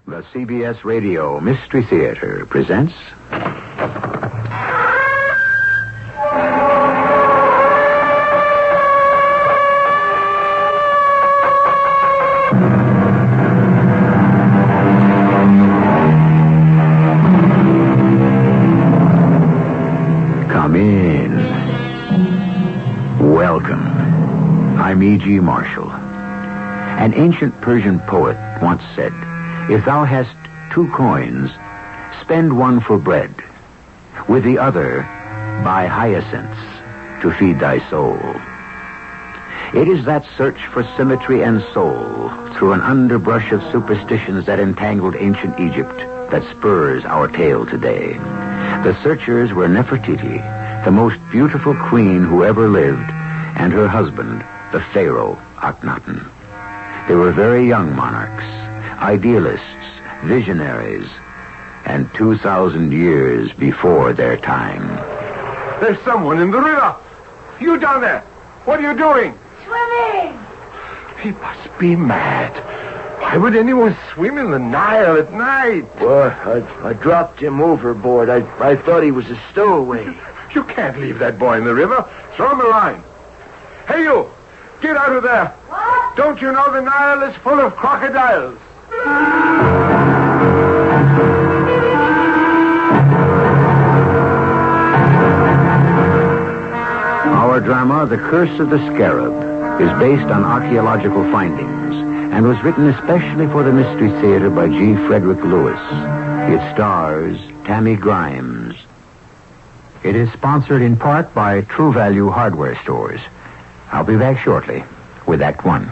The CBS Radio Mystery Theater presents... Come in. Welcome. I'm E.G. Marshall. An ancient Persian poet once said, "If thou hast 2 coins, spend one for bread. With the other, buy hyacinths to feed thy soul." It is that search for symmetry and soul through an underbrush of superstitions that entangled ancient Egypt that spurs our tale today. The searchers were Nefertiti, the most beautiful queen who ever lived, and her husband, the pharaoh Akhenaten. They were very young monarchs, idealists, visionaries, and 2,000 years before their time. There's someone in the river. You down there. What are you doing? Swimming. He must be mad. Why would anyone swim in the Nile at night? Well, I dropped him overboard. I thought he was a stowaway. You can't leave that boy in the river. Throw him a line. Hey, you. Get out of there. What? Don't you know the Nile is full of crocodiles? Our drama, The Curse of the Scarab, is based on archaeological findings and was written especially for the Mystery Theater by G. Frederick Lewis. It stars Tammy Grimes. It is sponsored in part by True Value Hardware Stores. I'll be back shortly with Act 1.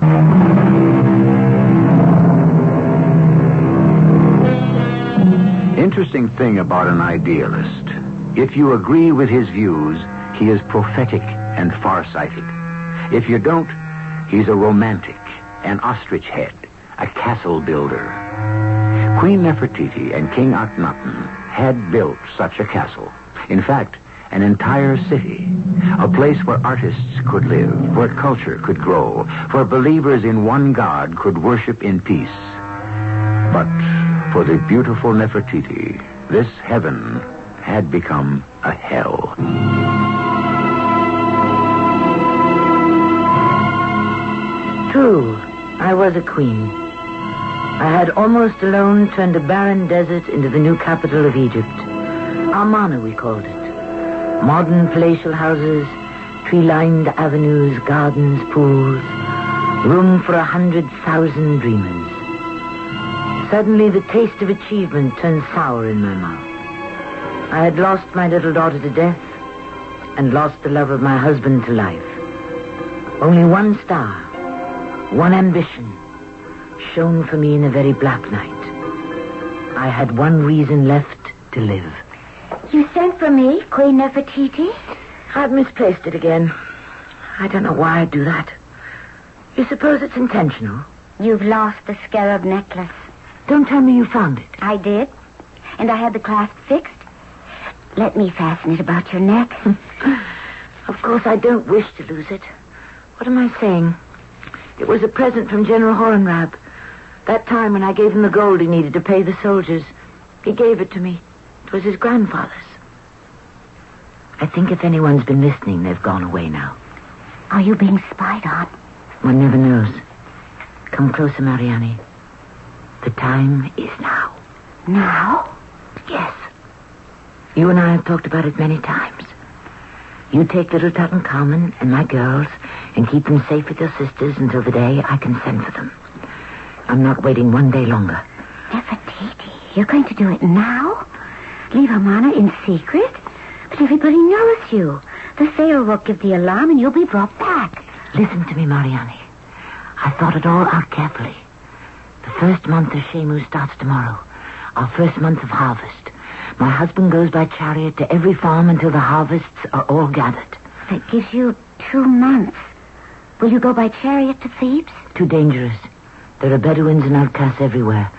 Interesting thing about an idealist. If you agree with his views, he is prophetic and farsighted. If you don't, he's a romantic, an ostrich head, a castle builder. Queen Nefertiti and King Akhenaten had built such a castle. In fact, an entire city, a place where artists could live, where culture could grow, where believers in one God could worship in peace. But for the beautiful Nefertiti, this heaven had become a hell. True, I was a queen. I had almost alone turned a barren desert into the new capital of Egypt. Amarna, we called it. Modern palatial houses, tree-lined avenues, gardens, pools, room for 100,000 dreamers. Suddenly, the taste of achievement turned sour in my mouth. I had lost my little daughter to death and lost the love of my husband to life. Only one star, one ambition, shone for me in a very black night. I had one reason left to live. You sent for me, Queen Nefertiti? I've misplaced it again. I don't know why I'd do that. You suppose it's intentional? You've lost the scarab necklace. Don't tell me you found it. I did. And I had the clasp fixed. Let me fasten it about your neck. Of course, I don't wish to lose it. What am I saying? It was a present from General Horton. That time when I gave him the gold he needed to pay the soldiers. He gave it to me. It was his grandfather's. I think if anyone's been listening, they've gone away now. Are you being spied on? One never knows. Come closer, Mariani. The time is now. Now? Yes. You and I have talked about it many times. You take little Tutankhamun and my girls and keep them safe with your sisters until the day I can send for them. I'm not waiting one day longer. Nefertiti, you're going to do it now? Leave Amarna in secret? But everybody knows you. The pharaoh will give the alarm and you'll be brought back. Listen to me, Mariani. I thought it all out carefully. The first month of Shemu starts tomorrow. Our first month of harvest. My husband goes by chariot to every farm until the harvests are all gathered. That gives you 2 months. Will you go by chariot to Thebes? Too dangerous. There are Bedouins and outcasts everywhere.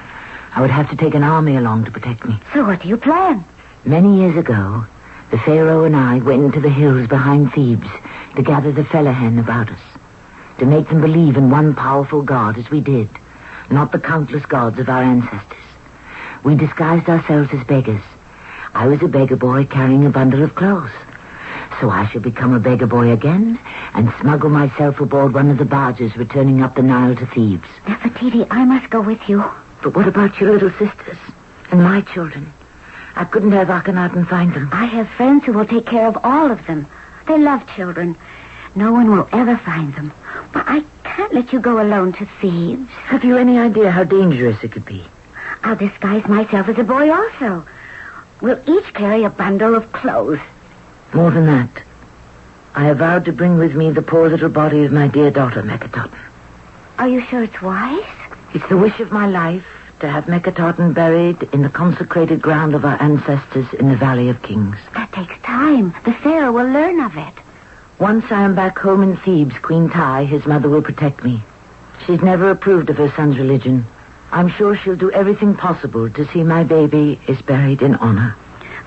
I would have to take an army along to protect me. So what do you plan? Many years ago, the pharaoh and I went into the hills behind Thebes to gather the Fellahin about us, to make them believe in one powerful God as we did, not the countless gods of our ancestors. We disguised ourselves as beggars. I was a beggar boy carrying a bundle of clothes. So I shall become a beggar boy again and smuggle myself aboard one of the barges returning up the Nile to Thebes. Nefertiti, I must go with you. But what about your little sisters and my children? I couldn't have Akhenaten find them. I have friends who will take care of all of them. They love children. No one will ever find them. But I can't let you go alone to Thebes. Have you any idea how dangerous it could be? I'll disguise myself as a boy also. We'll each carry a bundle of clothes. More than that, I have vowed to bring with me the poor little body of my dear daughter, Akhenaten. Are you sure it's wise? It's the wish of my life to have Akhenaten buried in the consecrated ground of our ancestors in the Valley of Kings. That takes time. The Pharaoh will learn of it. Once I am back home in Thebes, Queen Tai, his mother, will protect me. She's never approved of her son's religion. I'm sure she'll do everything possible to see my baby is buried in honor.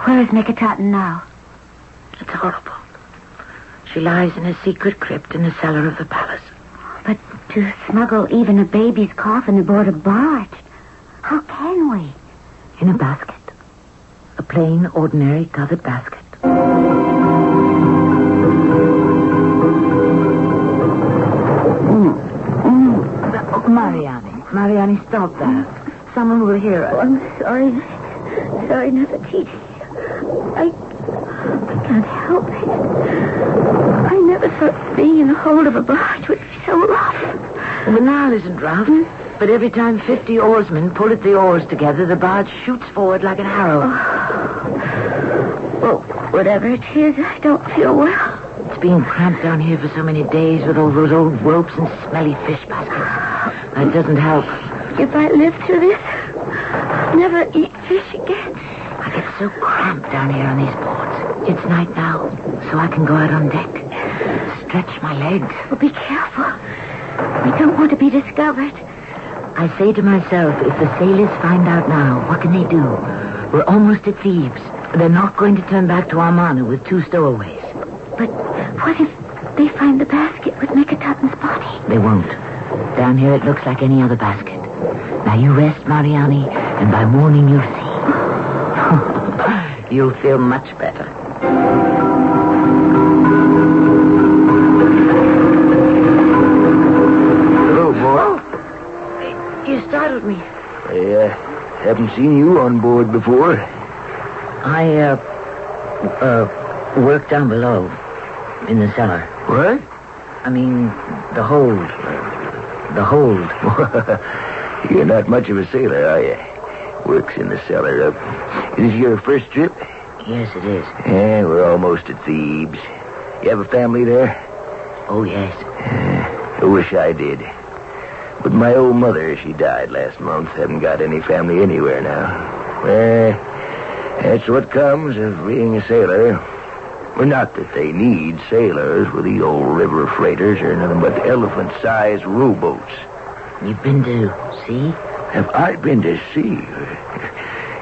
Where is Akhenaten now? It's horrible. She lies in a secret crypt in the cellar of the palace. But to smuggle even a baby's coffin aboard a barge, how can we? In a basket. A plain, ordinary covered basket. Mariani, stop that. Someone will hear us. Oh, I'm sorry. Sorry, Nefertiti. I can't help it. I never thought being in the hold of a barge would be so rough. Well, the Nile isn't rough. But every time 50 oarsmen pull at the oars together, the barge shoots forward like an arrow. Well, whatever it is, I don't feel well. It's being cramped down here for so many days with all those old ropes and smelly fish baskets. That doesn't help. If I live through this, I'll never eat fish again. I get so cramped down here on these boards. It's night now, so I can go out on deck. Stretch my legs. Well, be careful. We don't want to be discovered. I say to myself, if the sailors find out now, what can they do? We're almost at Thebes. They're not going to turn back to Amarna with 2 stowaways. But what if they find the basket with Akhenaten's body? They won't. Down here it looks like any other basket. Now you rest, Mariani, and by morning you'll see. You'll feel much better. Hello, boy. Oh, you startled me. I haven't seen you on board before. I work down below in the cellar. What? I mean, the hold. The hold. You're not much of a sailor, are you? Works in the cellar. Is this your first trip? Yes, it is. Yeah, we're almost at Thebes. You have a family there? Oh, yes. I wish I did. But my old mother, she died last month. Haven't got any family anywhere now. That's what comes of being a sailor. Well, not that they need sailors with the old river freighters or nothing but elephant-sized rowboats. You've been to sea? Have I been to sea?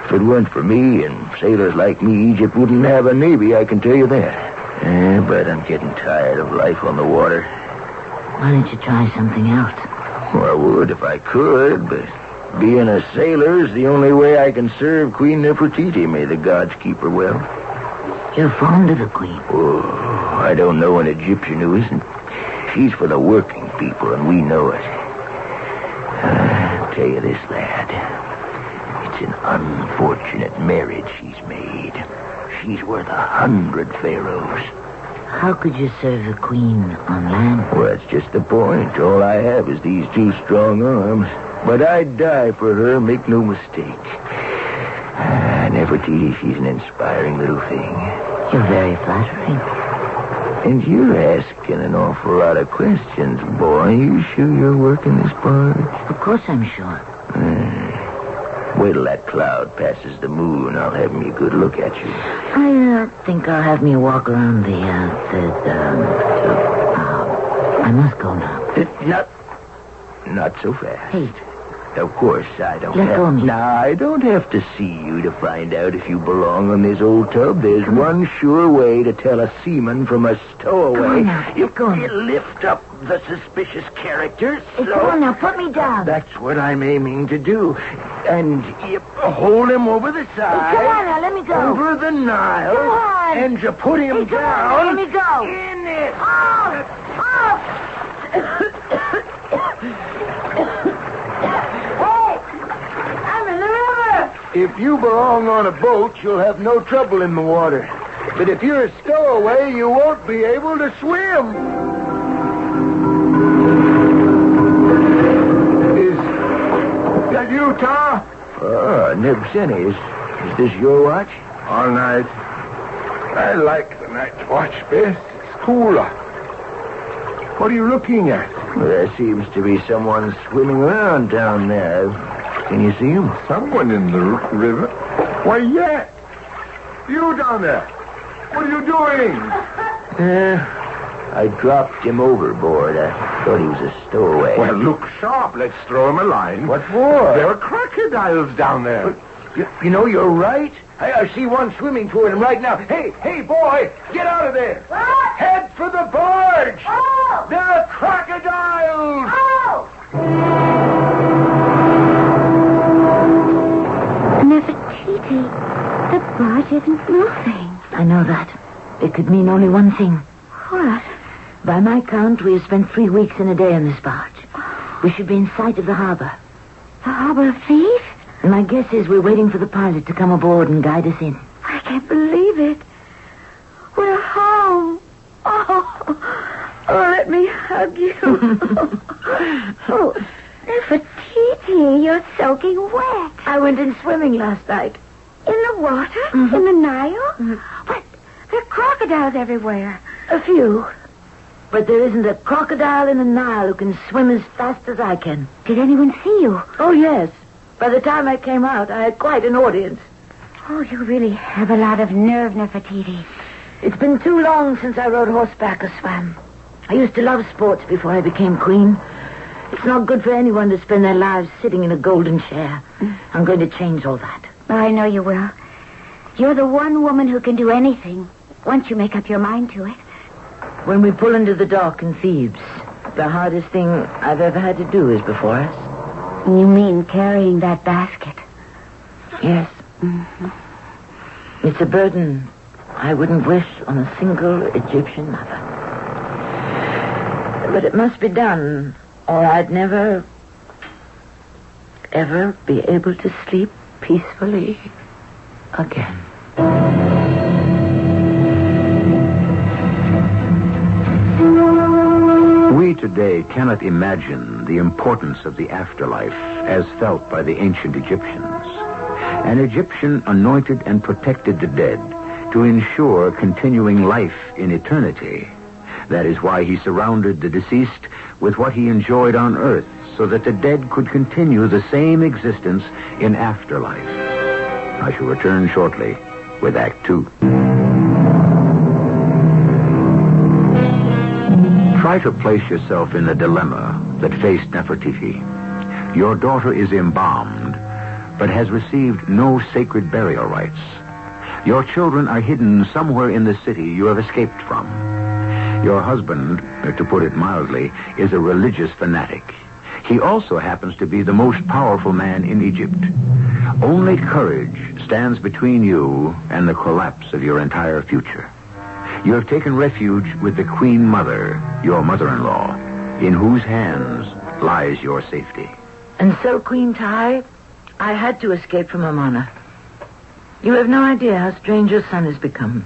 If it weren't for me and sailors like me, Egypt wouldn't have a navy, I can tell you that. But I'm getting tired of life on the water. Why don't you try something else? Well, I would if I could, but being a sailor is the only way I can serve Queen Nefertiti. May the gods keep her well. You're fond of the queen. Oh, I don't know an Egyptian who isn't. She's for the working people, and we know it. I'll tell you this, lad. It's an unfortunate marriage she's made. She's worth 100 pharaohs. How could you serve the queen on land? Well, that's just the point. All I have is these 2 strong arms. But I'd die for her, make no mistake. Nefertiti, she's an inspiring little thing. You're very flattering. And you're asking an awful lot of questions, boy. You sure you're working this barge? Of course I'm sure. Wait till that cloud passes the moon. I'll have me a good look at you. I think I'll have me walk around I must go now. Not so fast. Hey. Of course, I don't Let go of me. Now, I don't have to see you to find out if you belong on this old tub. There's one sure way to tell a seaman from a stowaway. Go on now. You lift up the suspicious character. Come on now, put me down. That's what I'm aiming to do. And you hold him over the side. Come on now, let me go. Over the Nile. Come on. And you put him Come on, down. let me go. In it. I'm in the river. If you belong on a boat, you'll have no trouble in the water. But if you're a stowaway, you won't be able to swim. Is that you, Tar? Oh, Nib Cine, is this your watch? All night. I like the night watch best. It's cooler. What are you looking at? Well, there seems to be someone swimming around down there. Can you see him? Someone in the river? Why, yeah. You down there. What are you doing? I dropped him overboard. I thought he was a stowaway. Well, look sharp. Let's throw him a line. What for? There are crocodiles down there. You know, you're right. I see one swimming toward him right now. Hey, boy, get out of there. What? Head for the barge. Oh! There are crocodiles. Oh! Nefertiti, the barge isn't moving. I know that. It could mean only one thing. What? By my count, we have spent 3 weeks and a day on this barge. We should be in sight of the harbor. The harbor of thieves? And my guess is we're waiting for the pilot to come aboard and guide us in. I can't believe it. We're home. Oh, let me hug you. Oh, Nefertiti, you're soaking wet. I went in swimming last night. In the water? Mhm. In the Nile? Mhm. But there are crocodiles everywhere. A few. But there isn't a crocodile in the Nile who can swim as fast as I can. Did anyone see you? Oh, yes. By the time I came out, I had quite an audience. Oh, you really have a lot of nerve, Nefertiti. It's been too long since I rode horseback or swam. I used to love sports before I became queen. It's not good for anyone to spend their lives sitting in a golden chair. I'm going to change all that. I know you will. You're the one woman who can do anything once you make up your mind to it. When we pull into the dock in Thebes, the hardest thing I've ever had to do is before us. You mean carrying that basket? Yes. Mm-hmm. It's a burden I wouldn't wish on a single Egyptian mother. But it must be done, or I'd never, ever be able to sleep peacefully again. We today cannot imagine the importance of the afterlife as felt by the ancient Egyptians. An Egyptian anointed and protected the dead to ensure continuing life in eternity. That is why he surrounded the deceased with what he enjoyed on earth, so that the dead could continue the same existence in afterlife. I shall return shortly with Act 2. Try to place yourself in the dilemma that faced Nefertiti. Your daughter is embalmed, but has received no sacred burial rites. Your children are hidden somewhere in the city you have escaped from. Your husband, to put it mildly, is a religious fanatic. He also happens to be the most powerful man in Egypt. Only courage stands between you and the collapse of your entire future. You have taken refuge with the Queen Mother, your mother-in-law, in whose hands lies your safety. And so, Queen Tai, I had to escape from Amana. You have no idea how strange your son has become.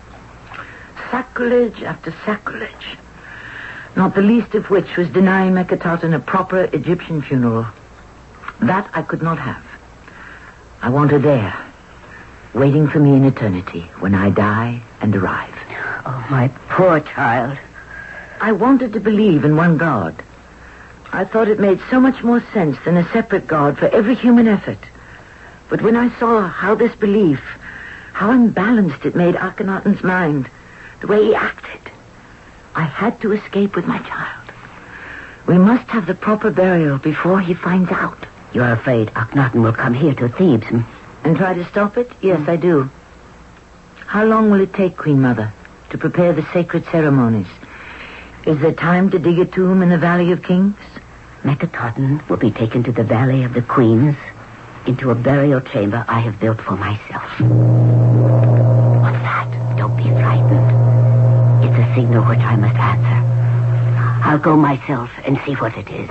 Sacrilege after sacrilege. Not the least of which was denying Akhenaten a proper Egyptian funeral. That I could not have. I want her there, waiting for me in eternity when I die and arrive. Oh, my poor child. I wanted to believe in one God. I thought it made so much more sense than a separate God for every human effort. But when I saw how this belief, how unbalanced it made Akhenaten's mind, the way he acted, I had to escape with my child. We must have the proper burial before he finds out. You're afraid Akhenaten will come here to Thebes, And try to stop it? Yes, I do. How long will it take, Queen Mother, to prepare the sacred ceremonies? Is there time to dig a tomb in the Valley of Kings? Akhenaten will be taken to the Valley of the Queens, into a burial chamber I have built for myself. What's that? Don't be frightened. It's a signal which I must answer. I'll go myself and see what it is.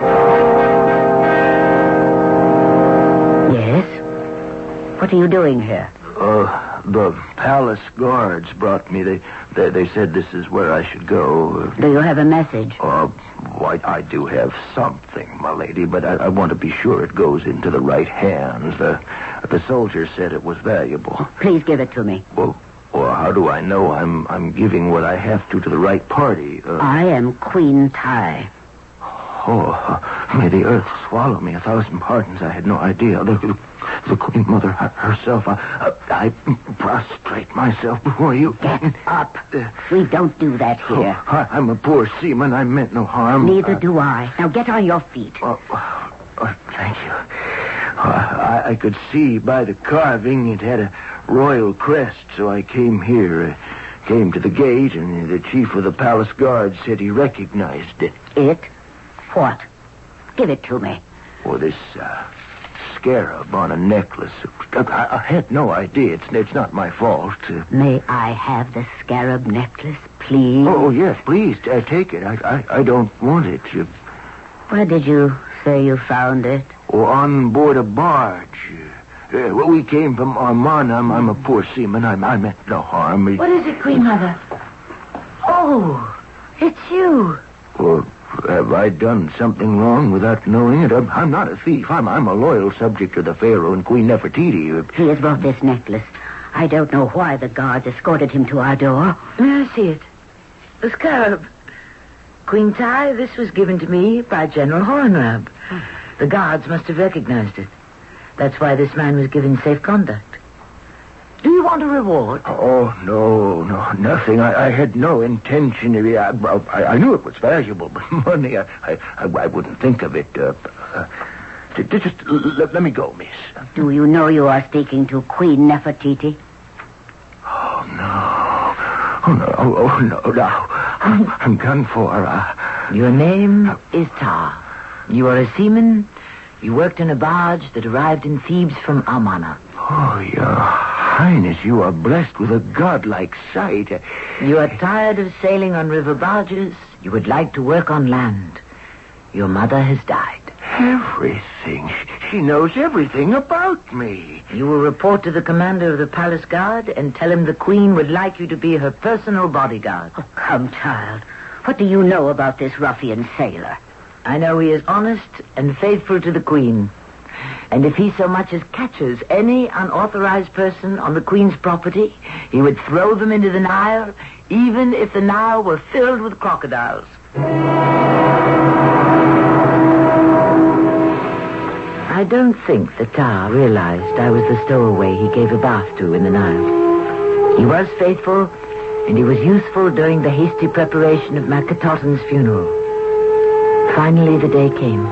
Yes? What are you doing here? The palace guards brought me. They said this is where I should go. Do you have a message? I do have something, my lady, but I want to be sure it goes into the right hands. The soldier said it was valuable. Please give it to me. Well, how do I know I'm giving what I have to the right party? I am Queen Ty. May the earth swallow me 1,000 pardons. I had no idea. The Queen Mother herself. I prostrate myself before you. Get up. We don't do that here. I'm a poor seaman. I meant no harm. Neither do I. Now get on your feet. Thank you. I could see by the carving it had a royal crest, so I came here. Came to the gate, and the chief of the palace guard said he recognized it. It? What? Give it to me. This scarab on a necklace. I had no idea. It's not my fault. May I have the scarab necklace, please? Oh, yes, please. Take it. I don't want it. Where did you say you found it? On board a barge. We came from Oman. I'm a poor seaman. I meant no harm. What is it, Queen Mother? Oh, it's you. Have I done something wrong without knowing it? I'm not a thief. I'm a loyal subject to the Pharaoh and Queen Nefertiti. He has brought this necklace. I don't know why the guards escorted him to our door. May I see it? The scarab. Queen Ty, this was given to me by General Horton. The guards must have recognized it. That's why this man was given safe conduct. Do you want a reward? Oh, no, nothing. I had no intention of it. I knew it was valuable, but money, I wouldn't think of it. Just let me go, miss. Do you know you are speaking to Queen Nefertiti? Oh, no. I'm done for. Your name is Ta. You are a seaman. You worked in a barge that arrived in Thebes from Amarna. Oh, Your Highness, you are blessed with a godlike sight. You are tired of sailing on river barges. You would like to work on land. Your mother has died. Everything. She knows everything about me. You will report to the commander of the palace guard and tell him the queen would like you to be her personal bodyguard. Oh, come, child. What do you know about this ruffian sailor? I know he is honest and faithful to the queen. And if he so much as catches any unauthorized person on the queen's property, he would throw them into the Nile, even if the Nile were filled with crocodiles. I don't think the Tar realized I was the stowaway he gave a bath to in the Nile. He was faithful, and he was useful during the hasty preparation of Akhenaten's funeral. Finally, the day came.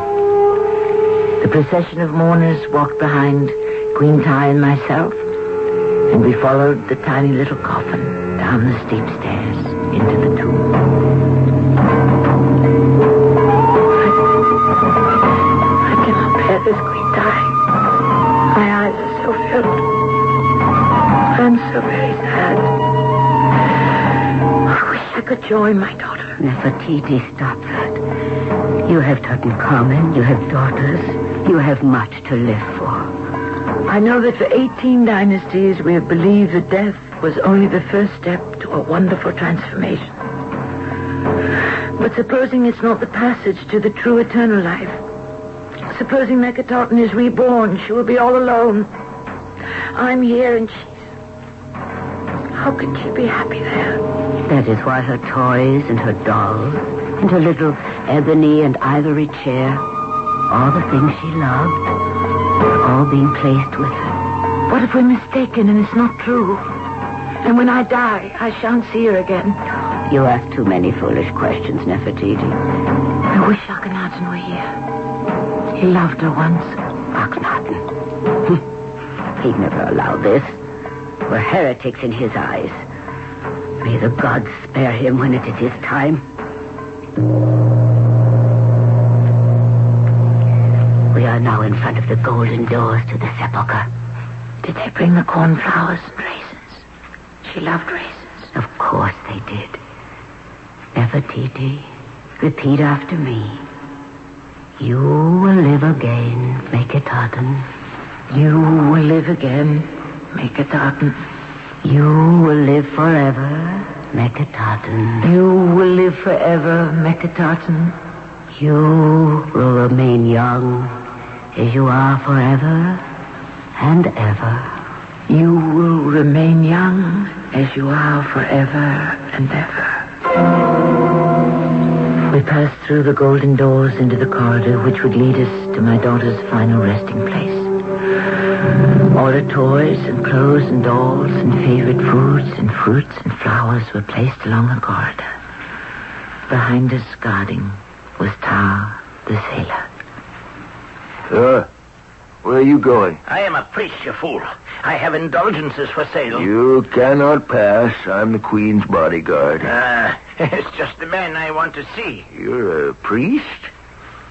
The procession of mourners walked behind Queen Ty and myself, and we followed the tiny little coffin down the steep stairs into the tomb. I cannot bear this, Queen Ty. My eyes are so filled. I am so very sad. I wish I could join my daughter. Nefertiti, stop that. You have Tutankhamun, you have daughters, you have much to live for. I know that for 18 dynasties we have believed that death was only the first step to a wonderful transformation. But supposing it's not the passage to the true eternal life, supposing Akhenaten is reborn, she will be all alone. I'm here and how can she be happy there? That is why her toys and her dolls and her little ebony and ivory chair, all the things she loved, are all being placed with her. What if we're mistaken and it's not true? And when I die, I shan't see her again. You ask too many foolish questions, Nefertiti. I wish Akhenaten were here. He loved her once. Akhenaten. He'd never allow this. We're heretics in his eyes. May the gods spare him when it is his time. We are now in front of the golden doors to the sepulchre. Did they bring the cornflowers and raisins? She loved raisins. Of course they did. Nefertiti, repeat after me. You will live again, Akhenaten. You will live again, Akhenaten. You will live forever, Akhenaten. You will live forever, Akhenaten. You will remain young as you are forever and ever. You will remain young as you are forever and ever. We passed through the golden doors into the corridor which would lead us to my daughter's final resting place. All her toys and clothes and dolls and favorite foods and fruits and flowers were placed along the corridor. Behind us, guarding, was Tar, the sailor. Where are you going? I am a priest, you fool. I have indulgences for sale. You cannot pass. I'm the Queen's bodyguard. It's just the man I want to see. You're a priest?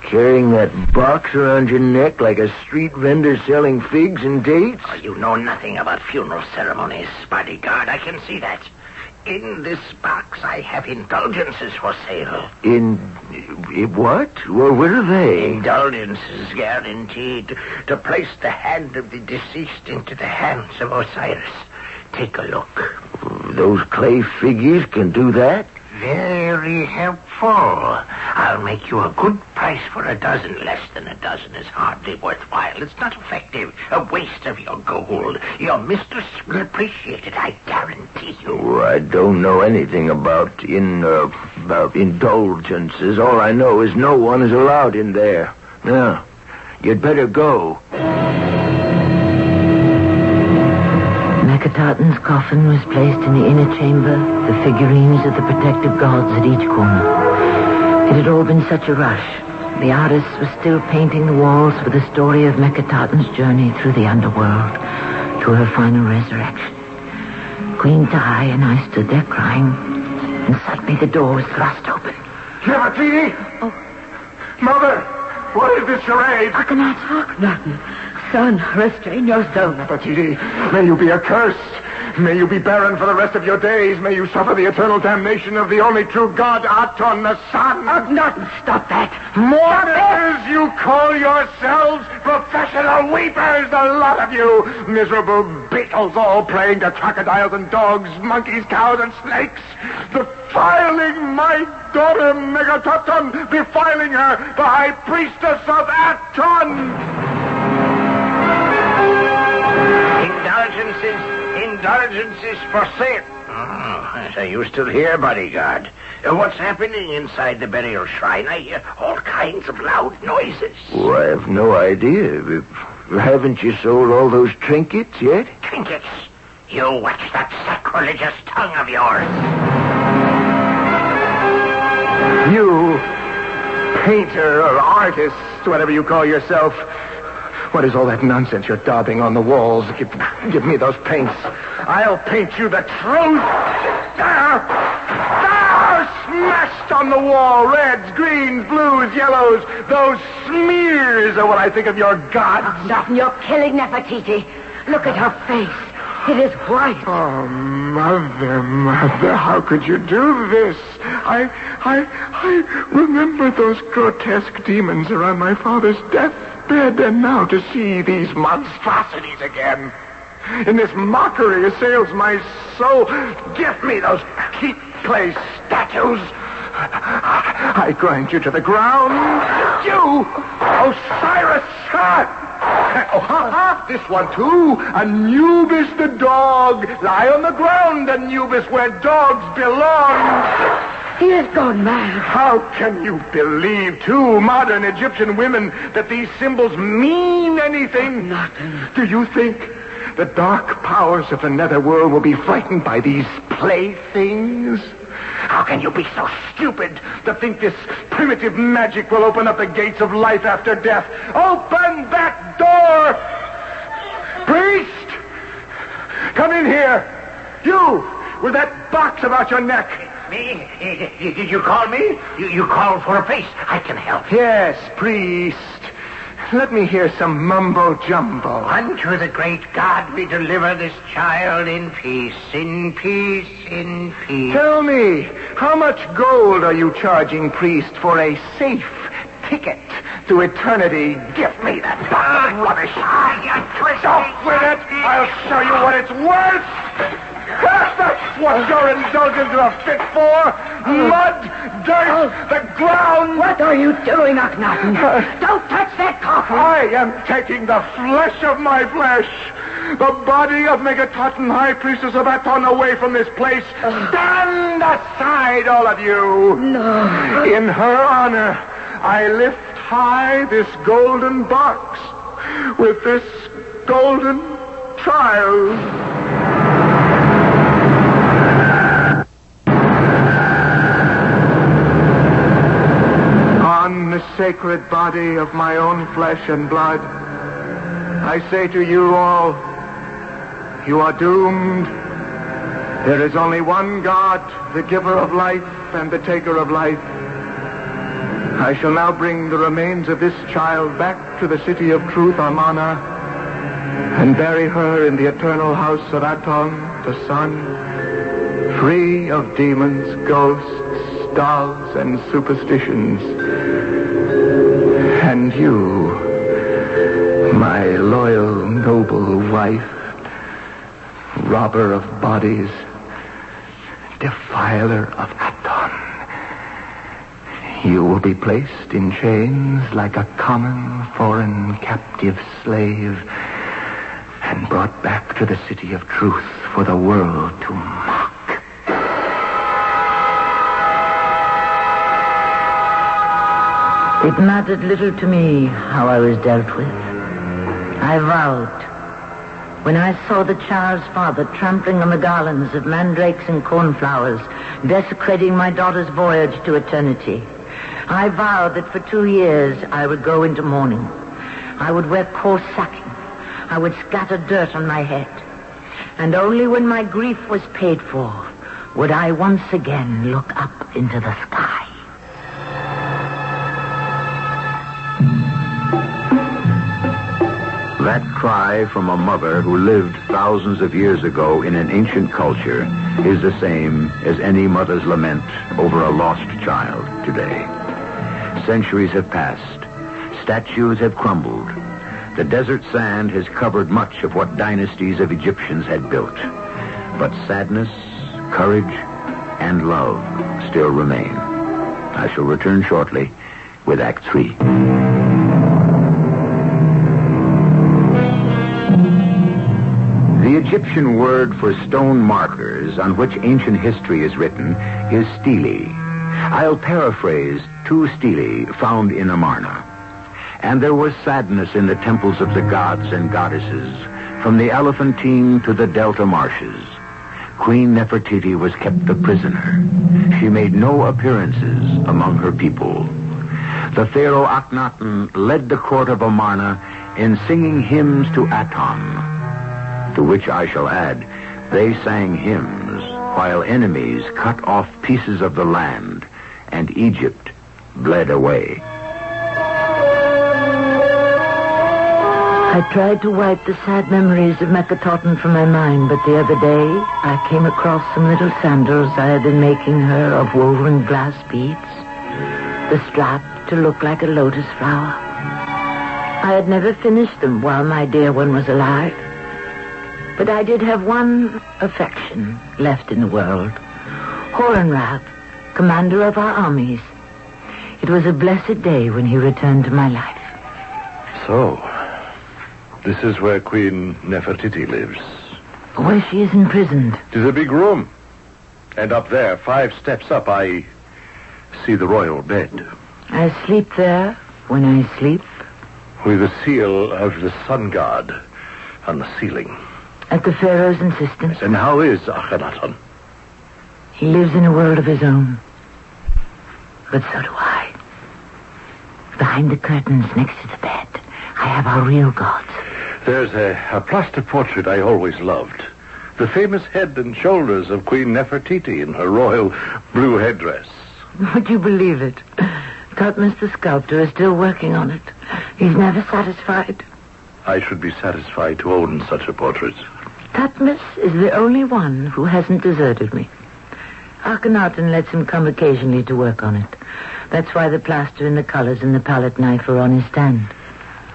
Carrying that box around your neck like a street vendor selling figs and dates? Oh, you know nothing about funeral ceremonies, bodyguard. I can see that. In this box, I have indulgences for sale. In what? Well, what are they? Indulgences guaranteed to place the hand of the deceased into the hands of Osiris. Take a look. Those clay figures can do that? Very helpful. I'll make you a good price for a dozen. Less than a dozen is hardly worthwhile. It's not effective. A waste of your gold. Your mistress will appreciate it, I guarantee you. Oh, I don't know anything about indulgences. All I know is no one is allowed in there. Now, you'd better go. Akhenaten's coffin was placed in the inner chamber, the figurines of the protective gods at each corner. It had all been such a rush. The artists were still painting the walls with the story of Akhenaten's journey through the underworld to her final resurrection. Queen Tai and I stood there crying, and suddenly the door was thrust open. Nefertiti! Oh. Mother! What is this charade? Akhenaten. Son, restrain yourself. Nefertiti, may you be accursed. May you be barren for the rest of your days. May you suffer the eternal damnation of the only true God, Aton, the sun. Akhenaten, stop that. Mortals, you call yourselves professional weepers, the lot of you. Miserable beetles all praying to crocodiles and dogs, monkeys, cows, and snakes. Defiling my daughter, Akhenaten, defiling her, the high priestess of Aton. Indulgences for sale. Oh, so you still here, bodyguard? What's happening inside the burial shrine? I hear all kinds of loud noises. Oh, I have no idea. Haven't you sold all those trinkets yet? Trinkets? You watch that sacrilegious tongue of yours. You, painter or artist, whatever you call yourself, what is all that nonsense you're daubing on the walls? Give me those paints. I'll paint you the truth. There! Smashed on the wall. Reds, greens, blues, yellows. Those smears are what I think of your gods. Akhenaten, you're killing Nefertiti. Look at her face. It is white. Oh, Mother, how could you do this? I remember those grotesque demons around my father's deathbed, and now to see these monstrosities again. And this mockery assails my soul. Give me those cheap clay statues. I grind you to the ground. You, Osiris. This one, too. Anubis the dog. Lie on the ground, Anubis, where dogs belong. He has gone mad. How can you believe, too, modern Egyptian women, that these symbols mean anything? Nothing. Do you think the dark powers of the netherworld will be frightened by these playthings? How can you be so stupid to think this primitive magic will open up the gates of life after death? Open that door! Priest! Come in here! You, with that box about your neck. me? Did you call me? You called for a priest. I can help. Yes, priest. Let me hear some mumbo-jumbo. Unto the great God we deliver this child in peace, in peace, in peace. Tell me, how much gold are you charging, priest, for a safe ticket to eternity? Give me that rubbish. Off with it. I'll show you what it's worth. That's what your indulgence are fit for. Mud, dirt, the ground. What are you doing, Akhenaten? Don't touch that coffin. I am taking the flesh of my flesh, the body of Akhenaten, High Priestess of Aton, away from this place. Stand aside, all of you. No. In her honor, I lift high this golden box with this golden child. On the sacred body of my own flesh and blood, I say to you all, you are doomed. There is only one God, the giver of life and the taker of life. I shall now bring the remains of this child back to the city of truth, Amana, and bury her in the eternal house of Aton, the sun, free of demons, ghosts, dogs, and superstitions. And you, my loyal, noble wife, robber of bodies, defiler of Aton, you will be placed in chains like a common foreign captive slave and brought back to the city of truth for the world to mock. It mattered little to me how I was dealt with. I vowed, when I saw the child's father trampling on the garlands of mandrakes and cornflowers, desecrating my daughter's voyage to eternity, I vowed that for 2 years I would go into mourning. I would wear coarse sacking. I would scatter dirt on my head. And only when my grief was paid for would I once again look up into the sky. That cry from a mother who lived thousands of years ago in an ancient culture is the same as any mother's lament over a lost child today. Centuries have passed. Statues have crumbled. The desert sand has covered much of what dynasties of Egyptians had built. But sadness, courage, and love still remain. I shall return shortly with Act 3. The Egyptian word for stone markers on which ancient history is written is stele. I'll paraphrase 2 stele found in Amarna. And there was sadness in the temples of the gods and goddesses, from the Elephantine to the Delta marshes. Queen Nefertiti was kept a prisoner. She made no appearances among her people. The pharaoh Akhenaten led the court of Amarna in singing hymns to Aton, to which I shall add, they sang hymns while enemies cut off pieces of the land and Egypt bled away. I tried to wipe the sad memories of Akhenaten from my mind, but the other day I came across some little sandals I had been making her of woven glass beads, the strap to look like a lotus flower. I had never finished them while my dear one was alive. But I did have one affection left in the world. Horton, commander of our armies. It was a blessed day when he returned to my life. So, this is where Queen Nefertiti lives. Where she is imprisoned. It is a big room. And up there, 5 steps up, I see the royal bed. I sleep there when I sleep. With the seal of the sun god on the ceiling. At the pharaoh's insistence. And how is Akhenaten? He lives in a world of his own. But so do I. Behind the curtains next to the bed, I have our real gods. There's a plaster portrait I always loved. The famous head and shoulders of Queen Nefertiti in her royal blue headdress. Would you believe it? Tutmus the sculptor is still working on it. He's never satisfied. I should be satisfied to own such a portrait. Tutmus is the only one who hasn't deserted me. Akhenaten lets him come occasionally to work on it. That's why the plaster and the colors and the palette knife are on his stand.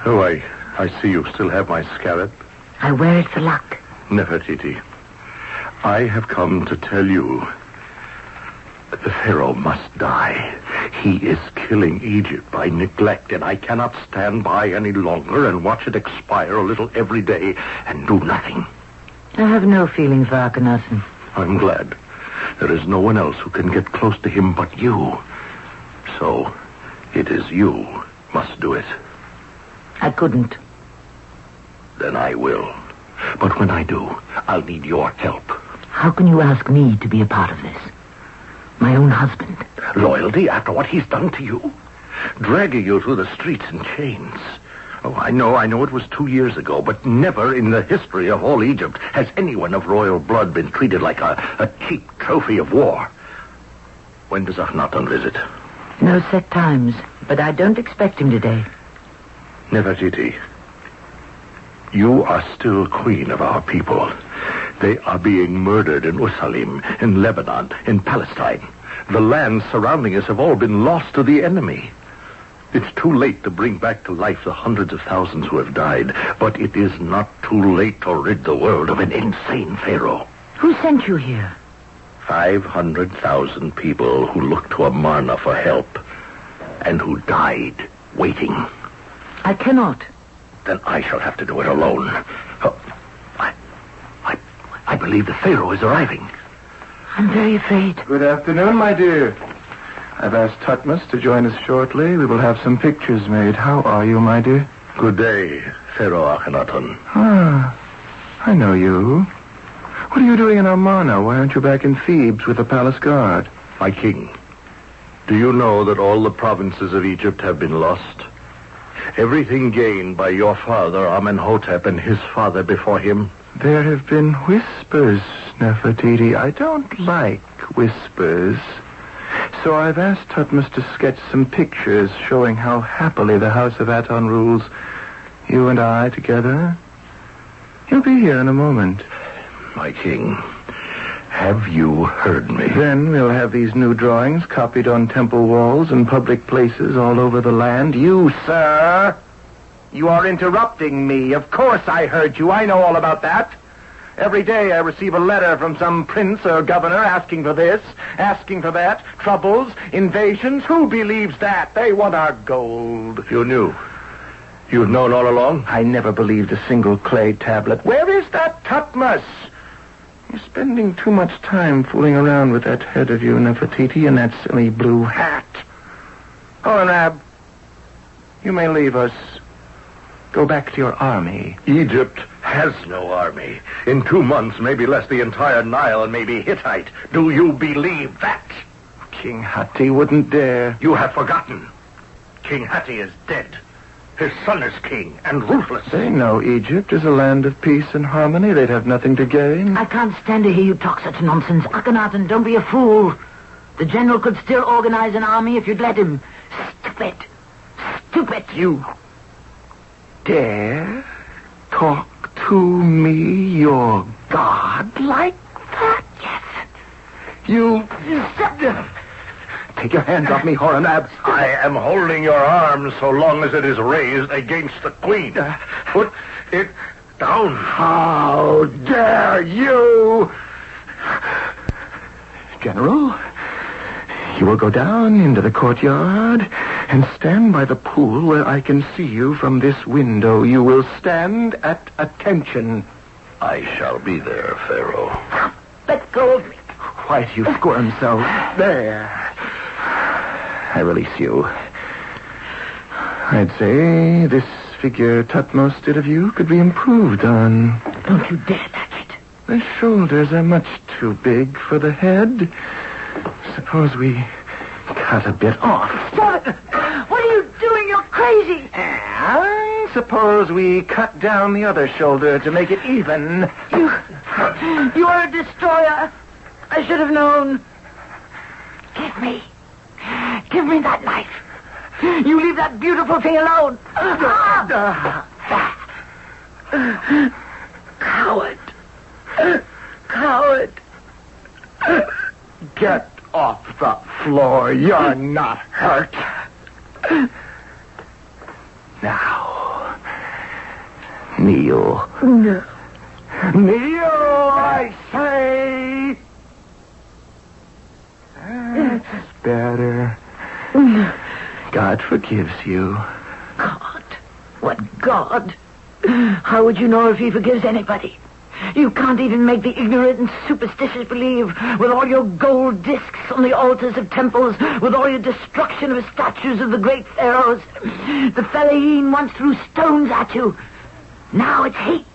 Oh, I see you still have my scarab. I wear it for luck. Nefertiti, I have come to tell you that the Pharaoh must die. He is killing Egypt by neglect, and I cannot stand by any longer and watch it expire a little every day and do nothing. I have no feeling for Akhenaten. I'm glad. There is no one else who can get close to him but you. So, it is you must do it. I couldn't. Then I will. But when I do, I'll need your help. How can you ask me to be a part of this? My own husband. Loyalty after what he's done to you? Dragging you through the streets in chains. Oh, I know it was 2 years ago, but never in the history of all Egypt has anyone of royal blood been treated like a cheap trophy of war. When does Akhenaten visit? No set times, but I don't expect him today. Nefertiti, you are still queen of our people. They are being murdered in Usalim, in Lebanon, in Palestine. The lands surrounding us have all been lost to the enemy. It's too late to bring back to life the hundreds of thousands who have died, but it is not too late to rid the world of an insane pharaoh. Who sent you here? 500,000 people who looked to Amarna for help, and who died waiting. I cannot. Then I shall have to do it alone. I believe the Pharaoh is arriving. I'm very afraid. Good afternoon, my dear. I've asked Tutmus to join us shortly. We will have some pictures made. How are you, my dear? Good day, Pharaoh Akhenaten. Ah, I know you. What are you doing in Amarna? Why aren't you back in Thebes with the palace guard? My king, do you know that all the provinces of Egypt have been lost? Everything gained by your father, Amenhotep, and his father before him? There have been whispers, Nefertiti. I don't like whispers. So I've asked Tutmus to sketch some pictures showing how happily the House of Aton rules. You and I together. He'll be here in a moment. My king, have you heard me? Then we'll have these new drawings copied on temple walls and public places all over the land. You, sir, you are interrupting me. Of course I heard you. I know all about that. Every day I receive a letter from some prince or governor asking for this, asking for that. Troubles, invasions. Who believes that? They want our gold. You knew. You've known all along? I never believed a single clay tablet. Where is that Tutmus? You're spending too much time fooling around with that head of you, Nefertiti, and that silly blue hat. Horton, you may leave us. Go back to your army. Egypt has no army. In 2 months, maybe less, the entire Nile and maybe Hittite. Do you believe that? King Hatti wouldn't dare. You have forgotten. King Hatti is dead. His son is king and ruthless. They know Egypt is a land of peace and harmony. They'd have nothing to gain. I can't stand to hear you talk such nonsense. Akhenaten, don't be a fool. The general could still organize an army if you'd let him. Stupid. Stupid. You dare talk to me, your god, like that? Yes. You... Take your hands off me, Horton. I am holding your arm so long as it is raised against the queen. Put it down. How dare you? General, you will go down into the courtyard and stand by the pool where I can see you from this window. You will stand at attention. I shall be there, Pharaoh. Let go of me. Why do you squirm so? There. I release you. I'd say this figure Tutmos did of you could be improved on. Don't you dare touch it. The shoulders are much too big for the head. Suppose we cut a bit off. Stop it! What are you doing? You're crazy. And suppose we cut down the other shoulder to make it even? You are a destroyer. I should have known. Give me that knife. You leave that beautiful thing alone. Coward. Coward. Get off the floor. You're not hurt. Now, kneel. No. Kneel, I say. That's better. God forgives you. God? What God? How would you know if he forgives anybody? You can't even make the ignorant and superstitious believe, with all your gold discs on the altars of temples, with all your destruction of statues of the great pharaohs. The Fellahin once threw stones at you. Now it's hate.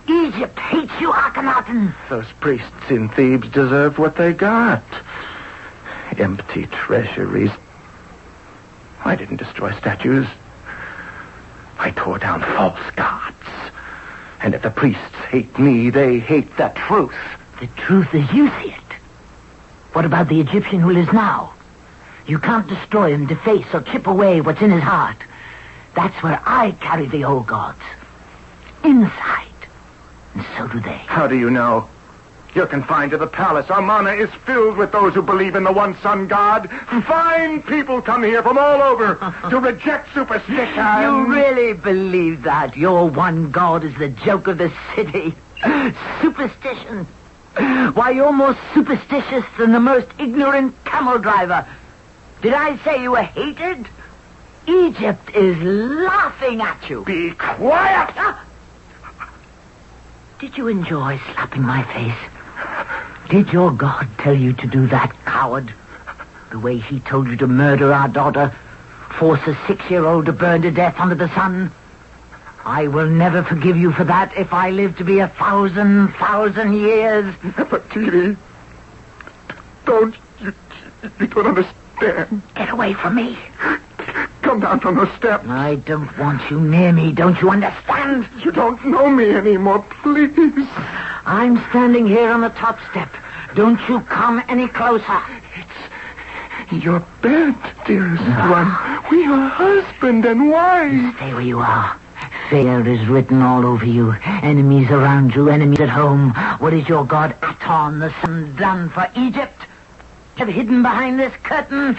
Egypt hates you, Akhenaten. Those priests in Thebes deserved what they got. Empty treasuries. I didn't destroy statues. I tore down false gods. And if the priests hate me, they hate the truth. The truth as you see it. What about the Egyptian who lives now? You can't destroy him, deface, or chip away what's in his heart. That's where I carry the old gods. Inside. And so do they. How do you know? You're confined to the palace. Amana is filled with those who believe in the one sun God. Fine people come here from all over to reject superstition. You really believe that? Your one God is the joke of the city. Superstition. Why, you're more superstitious than the most ignorant camel driver. Did I say you were hated? Egypt is laughing at you. Be quiet! Did you enjoy slapping my face? Did your God tell you to do that, coward? The way he told you to murder our daughter, force a 6-year-old to burn to death under the sun? I will never forgive you for that if I live to be 1,000 years. Nefertiti, you don't understand. Get away from me. Come down from those steps. I don't want you near me, don't you understand? You don't know me anymore, please. I'm standing here on the top step. Don't you come any closer. It's your bed, dearest one. We are husband and wife. Stay where you are. Fear is written all over you. Enemies around you, enemies at home. What is your god Aton, the sun, done for Egypt? Have hidden behind this curtain?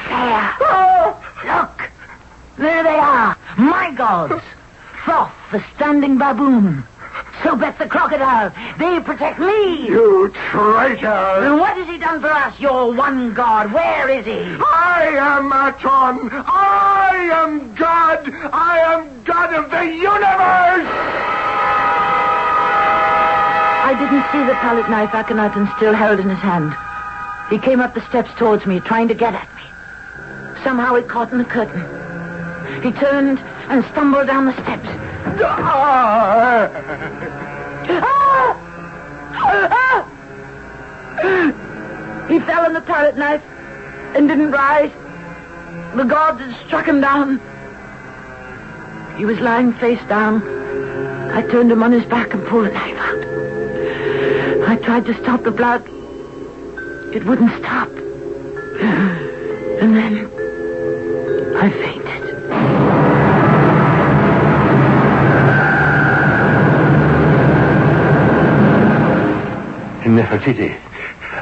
There. Oh! Look. There they are. My gods. Thoth, the standing baboon. Sobek, the crocodile. They protect me. You traitor. And what has he done for us, your one god? Where is he? I am Aton. I am God. I am God of the universe. I didn't see the palette knife Akhenaten still held in his hand. He came up the steps towards me, trying to get at me. Somehow it caught in the curtain. He turned and stumbled down the steps. He fell on the palette knife and didn't rise. The gods had struck him down. He was lying face down. I turned him on his back and pulled the knife out. I tried to stop the blood. It wouldn't stop. And then I fainted.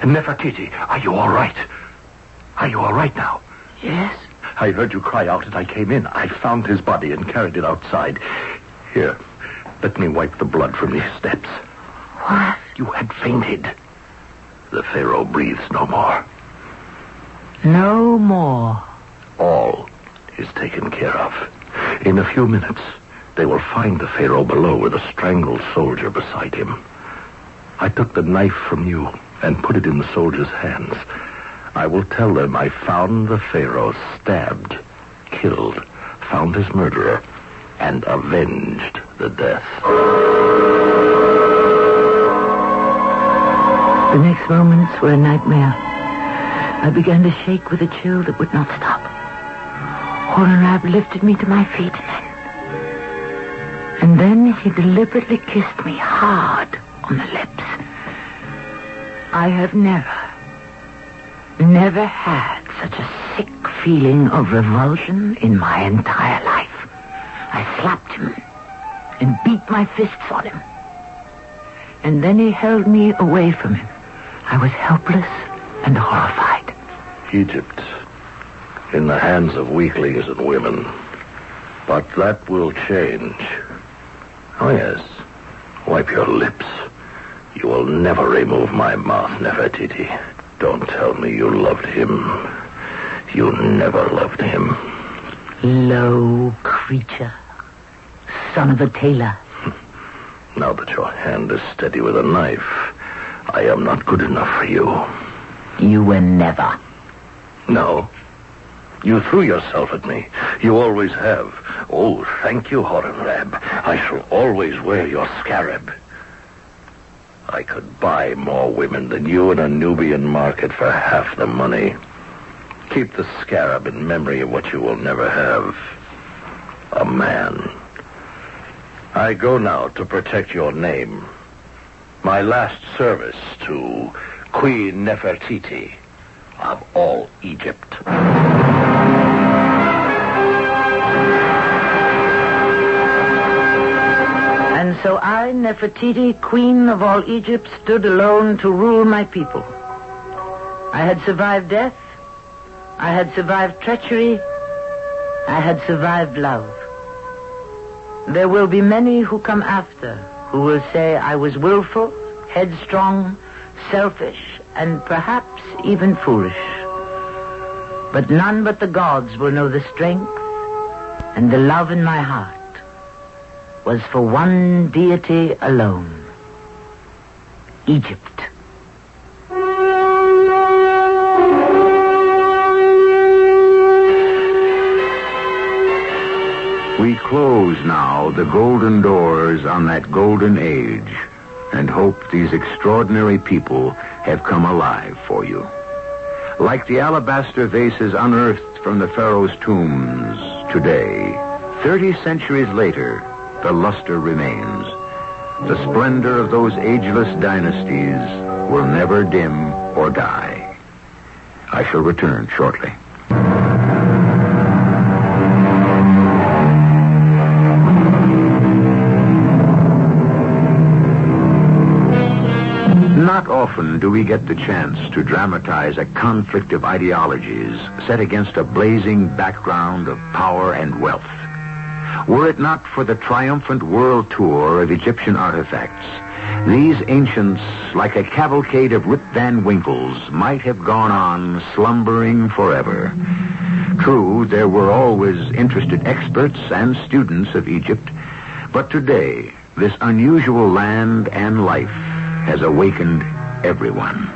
Nefertiti, are you all right? Are you all right now? Yes? I heard you cry out and I came in. I found his body and carried it outside. Here, let me wipe the blood from these steps. What? You had fainted. The Pharaoh breathes no more. No more. All is taken care of. In a few minutes, they will find the Pharaoh below with a strangled soldier beside him. I took the knife from you and put it in the soldier's hands. I will tell them I found the Pharaoh stabbed, killed, found his murderer, and avenged the death. The next moments were a nightmare. I began to shake with a chill that would not stop. Horton lifted me to my feet, and then And then he deliberately kissed me hard on the lips. I have never had such a sick feeling of revulsion in my entire life. I slapped him and beat my fists on him. And then he held me away from him. I was helpless and horrified. Egypt, in the hands of weaklings and women. But that will change. Oh, yes. Wipe your lips. You will never remove my mouth, Nefertiti. Don't tell me you loved him. You never loved him. Low creature. Son of a tailor. Now that your hand is steady with a knife, I am not good enough for you. You were never. No. You threw yourself at me. You always have. Oh, thank you, Horton. I shall always wear your scarab. I could buy more women than you in a Nubian market for half the money. Keep the scarab in memory of what you will never have. A man. I go now to protect your name. My last service to Queen Nefertiti of all Egypt. And so I, Nefertiti, Queen of all Egypt, stood alone to rule my people. I had survived death. I had survived treachery. I had survived love. There will be many who come after who will say I was willful, headstrong, selfish, and perhaps even foolish. But none but the gods will know the strength and the love in my heart was for one deity alone. Egypt. We close now the golden doors on that golden age and hope these extraordinary people have come alive for you. Like the alabaster vases unearthed from the pharaoh's tombs today, 30 centuries later, the luster remains. The splendor of those ageless dynasties will never dim or die. I shall return shortly. Not often do we get the chance to dramatize a conflict of ideologies set against a blazing background of power and wealth. Were it not for the triumphant world tour of Egyptian artifacts, these ancients, like a cavalcade of Rip Van Winkles, might have gone on slumbering forever. True, there were always interested experts and students of Egypt, but today, this unusual land and life has awakened everyone.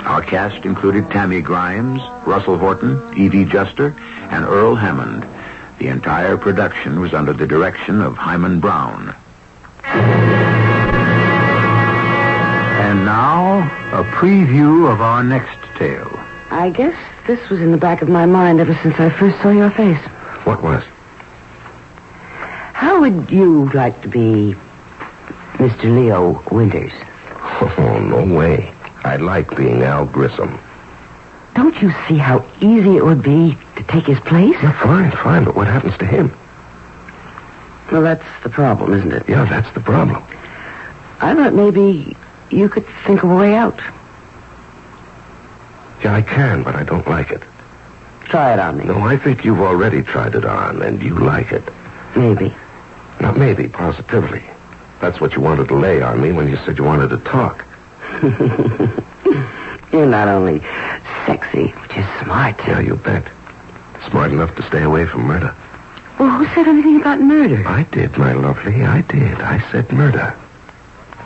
Our cast included Tammy Grimes, Russell Horton, Evie Juster, and Earl Hammond. The entire production was under the direction of Hyman Brown. And now, a preview of our next tale. I guess this was in the back of my mind ever since I first saw your face. What was? How would you like to be Mr. Leo Winters? Oh, no way. I like being Al Grissom. Don't you see how easy it would be to take his place? Yeah, fine, but what happens to him? Well, that's the problem, isn't it? Yeah, that's the problem. I thought maybe you could think of a way out. Yeah, I can, but I don't like it. Try it on me. No, I think you've already tried it on, and you like it. Maybe. Not maybe, positively. That's what you wanted to lay on me when you said you wanted to talk. You're not only sexy, but you're smart. Yeah, you bet. Smart enough to stay away from murder. Well, who said anything about murder? I did, my lovely, I did. I said murder.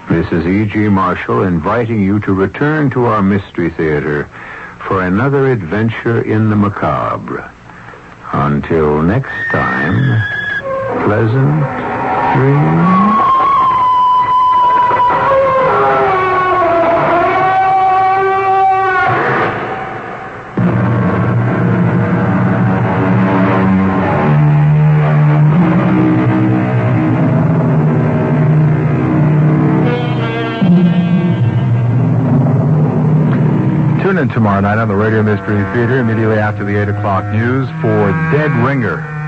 Mrs. E.G. Marshall inviting you to return to our Mystery Theater for another adventure in the macabre. Until next time, pleasant dreams. Tune in tomorrow night on the Radio Mystery Theater immediately after the 8 o'clock news for Dead Ringer.